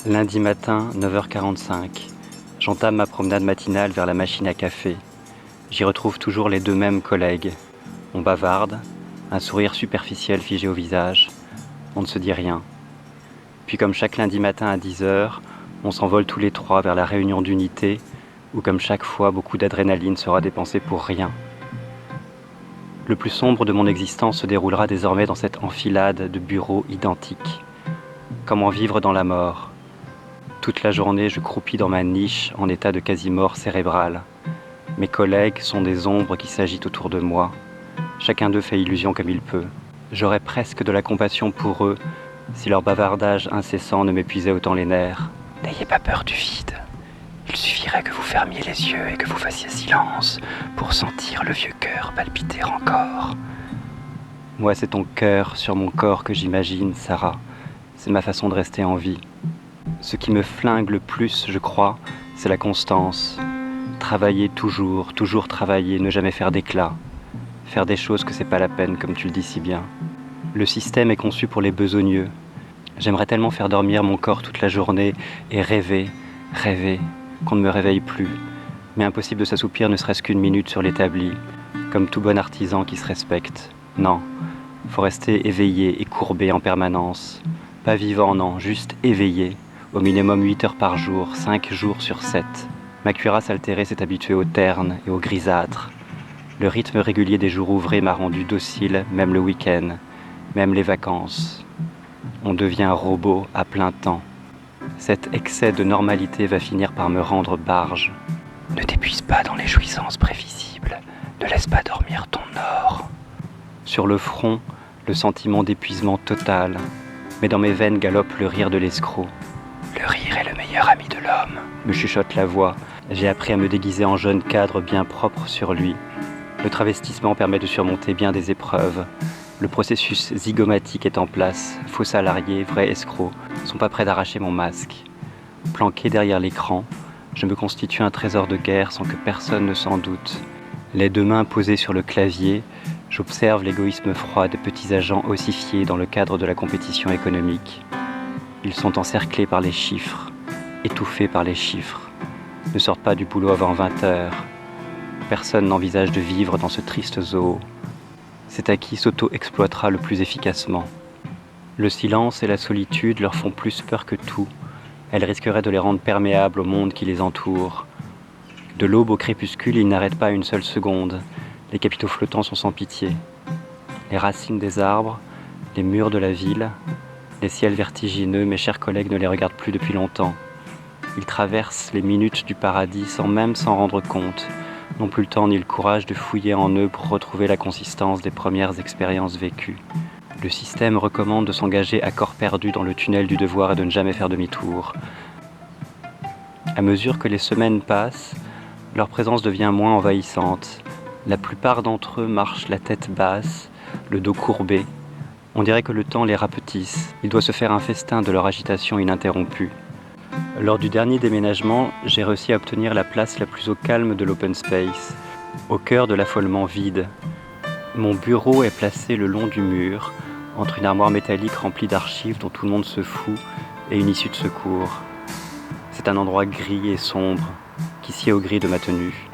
Lundi matin, 9h45. J'entame ma promenade matinale vers la machine à café. J'y retrouve toujours les deux mêmes collègues. On bavarde, un sourire superficiel figé au visage. On ne se dit rien. Puis comme chaque lundi matin à 10h, on s'envole tous les trois vers la réunion d'unité, où comme chaque fois, beaucoup d'adrénaline sera dépensée pour rien. Le plus sombre de mon existence se déroulera désormais dans cette enfilade de bureaux identiques. Comment vivre dans la mort ? Toute la journée, je croupis dans ma niche en état de quasi-mort cérébrale. Mes collègues sont des ombres qui s'agitent autour de moi. Chacun d'eux fait illusion comme il peut. J'aurais presque de la compassion pour eux si leur bavardage incessant ne m'épuisait autant les nerfs. N'ayez pas peur du vide. Il suffirait que vous fermiez les yeux et que vous fassiez silence pour sentir le vieux cœur palpiter encore. Moi, c'est ton cœur sur mon corps que j'imagine, Sarah. C'est ma façon de rester en vie. Ce qui me flingue le plus, je crois, c'est la constance. Travailler toujours, toujours travailler, ne jamais faire d'éclat. Faire des choses que c'est pas la peine, comme tu le dis si bien. Le système est conçu pour les besogneux. J'aimerais tellement faire dormir mon corps toute la journée et rêver, qu'on ne me réveille plus. Mais impossible de s'assoupir ne serait-ce qu'une minute sur l'établi, comme tout bon artisan qui se respecte. Non, faut rester éveillé et courbé en permanence. Pas vivant, non, juste éveillé. Au minimum 8 heures par jour, 5 jours sur 7. Ma cuirasse altérée s'est habituée au terne et au grisâtre. Le rythme régulier des jours ouvrés m'a rendu docile, même le week-end, même les vacances. On devient robot à plein temps. Cet excès de normalité va finir par me rendre barge. Ne t'épuise pas dans les jouissances prévisibles. Ne laisse pas dormir ton or. Sur le front, le sentiment d'épuisement total. Mais dans mes veines galope le rire de l'escroc. Le rire est le meilleur ami de l'homme, me chuchote la voix. J'ai appris à me déguiser en jeune cadre bien propre sur lui. Le travestissement permet de surmonter bien des épreuves. Le processus zygomatique est en place. Faux salariés, vrais escrocs, sont pas prêts d'arracher mon masque. Planqué derrière l'écran, je me constitue un trésor de guerre sans que personne ne s'en doute. Les deux mains posées sur le clavier, j'observe l'égoïsme froid des petits agents ossifiés dans le cadre de la compétition économique. Ils sont encerclés par les chiffres, étouffés par les chiffres, ne sortent pas du boulot avant 20 heures. Personne n'envisage de vivre dans ce triste zoo. C'est à qui s'auto-exploitera le plus efficacement. Le silence et la solitude leur font plus peur que tout. Elles risqueraient de les rendre perméables au monde qui les entoure. De l'aube au crépuscule, ils n'arrêtent pas une seule seconde. Les capitaux flottants sont sans pitié. Les racines des arbres, les murs de la ville, les ciels vertigineux, mes chers collègues ne les regardent plus depuis longtemps. Ils traversent les minutes du paradis sans même s'en rendre compte, n'ont plus le temps ni le courage de fouiller en eux pour retrouver la consistance des premières expériences vécues. Le système recommande de s'engager à corps perdu dans le tunnel du devoir et de ne jamais faire demi-tour. À mesure que les semaines passent, leur présence devient moins envahissante. La plupart d'entre eux marchent la tête basse, le dos courbé. On dirait que le temps les rapetisse. Il doit se faire un festin de leur agitation ininterrompue. Lors du dernier déménagement, j'ai réussi à obtenir la place la plus au calme de l'open space, au cœur de l'affolement vide. Mon bureau est placé le long du mur, entre une armoire métallique remplie d'archives dont tout le monde se fout et une issue de secours. C'est un endroit gris et sombre, qui sied au gris de ma tenue.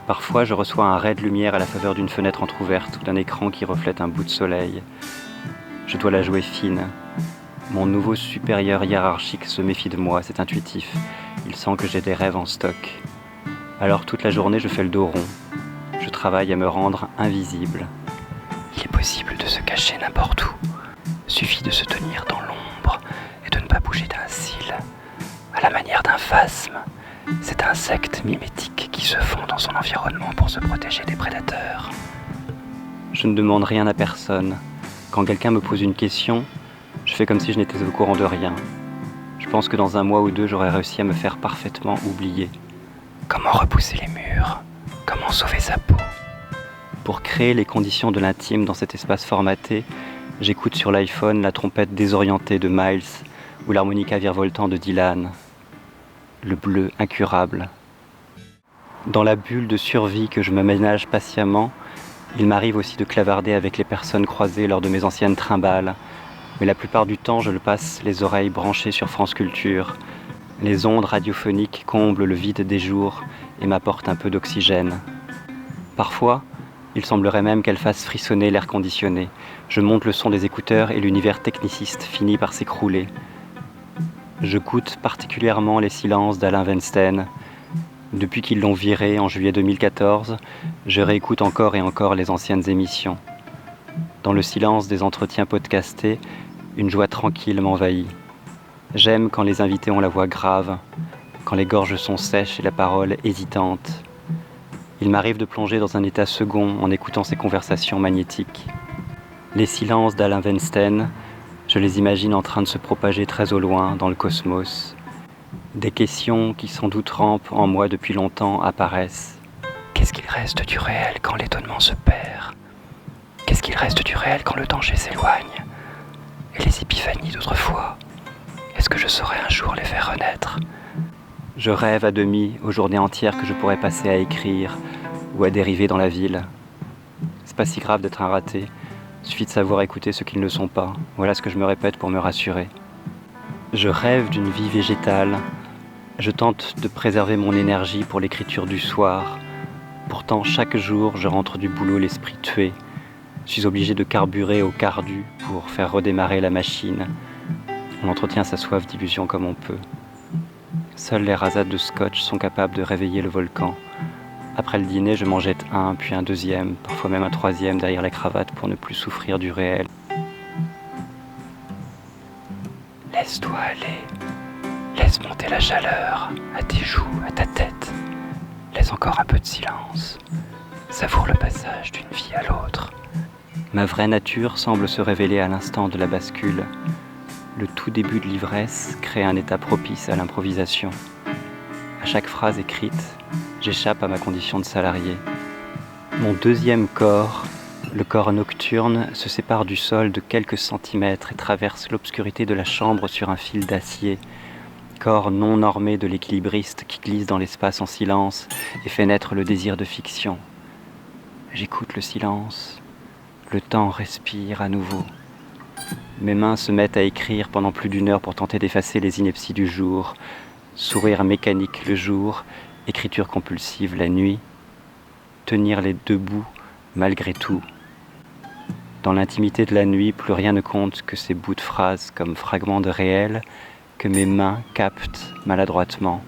Parfois, je reçois un ray de lumière à la faveur d'une fenêtre entrouverte ou d'un écran qui reflète un bout de soleil. Je dois la jouer fine. Mon nouveau supérieur hiérarchique se méfie de moi, c'est intuitif. Il sent que j'ai des rêves en stock. Alors toute la journée, je fais le dos rond. Je travaille à me rendre invisible. Il est possible de se cacher n'importe où. Suffit de se tenir dans l'ombre et de ne pas bouger d'un cil. À la manière d'un phasme, cet insecte mimétique qui se fond dans son environnement pour se protéger des prédateurs. Je ne demande rien à personne. Quand quelqu'un me pose une question, je fais comme si je n'étais au courant de rien. Je pense que dans 1 mois ou 2, j'aurais réussi à me faire parfaitement oublier. Comment repousser les murs ? Comment sauver sa peau ? Pour créer les conditions de l'intime dans cet espace formaté, j'écoute sur l'iPhone la trompette désorientée de Miles ou l'harmonica virevoltant de Dylan. Le bleu incurable. Dans la bulle de survie que je me ménage patiemment, il m'arrive aussi de clavarder avec les personnes croisées lors de mes anciennes trimbales, Mais la plupart du temps, je le passe les oreilles branchées sur France Culture. Les ondes radiophoniques comblent le vide des jours et m'apportent un peu d'oxygène. Parfois, il semblerait même qu'elles fassent frissonner l'air conditionné. Je monte le son des écouteurs et l'univers techniciste finit par s'écrouler. Je goûte particulièrement les silences d'Alain Weinstein. Depuis qu'ils l'ont viré en juillet 2014, je réécoute encore et encore les anciennes émissions. Dans le silence des entretiens podcastés, une joie tranquille m'envahit. J'aime quand les invités ont la voix grave, quand les gorges sont sèches et la parole hésitante. Il m'arrive de plonger dans un état second en écoutant ces conversations magnétiques. Les silences d'Alain Weinstein, je les imagine en train de se propager très au loin dans le cosmos. Des questions qui sans doute rampent en moi depuis longtemps apparaissent. Qu'est-ce qu'il reste du réel quand l'étonnement se perd? Qu'est-ce qu'il reste du réel quand le danger s'éloigne? Et les épiphanies d'autrefois, est-ce que je saurais un jour les faire renaître? Je rêve à demi aux journées entières que je pourrais passer à écrire ou à dériver dans la ville. C'est pas si grave d'être un raté, suffit de savoir écouter ceux qui ne le sont pas. Voilà ce que je me répète pour me rassurer. Je rêve d'une vie végétale. Je tente de préserver mon énergie pour l'écriture du soir. Pourtant, chaque jour, je rentre du boulot l'esprit tué. Je suis obligé de carburer au cardu pour faire redémarrer la machine. On entretient sa soif d'illusion comme on peut. Seules les rasades de scotch sont capables de réveiller le volcan. Après le dîner, je m'en jette un, puis un deuxième, parfois même un troisième derrière la cravate pour ne plus souffrir du réel. Laisse-toi aller. Laisse monter la chaleur à tes joues, à ta tête. Laisse encore un peu de silence. Savoure le passage d'une vie à l'autre. Ma vraie nature semble se révéler à l'instant de la bascule. Le tout début de l'ivresse crée un état propice à l'improvisation. À chaque phrase écrite, j'échappe à ma condition de salarié. Mon deuxième corps, le corps nocturne, se sépare du sol de quelques centimètres et traverse l'obscurité de la chambre sur un fil d'acier. Corps non normé de l'équilibriste qui glisse dans l'espace en silence et fait naître le désir de fiction. J'écoute le silence. Le temps respire à nouveau. Mes mains se mettent à écrire pendant plus d'une heure pour tenter d'effacer les inepties du jour. Sourire mécanique le jour, écriture compulsive la nuit. Tenir les deux bouts malgré tout. Dans l'intimité de la nuit, plus rien ne compte que ces bouts de phrases comme fragments de réel que mes mains captent maladroitement.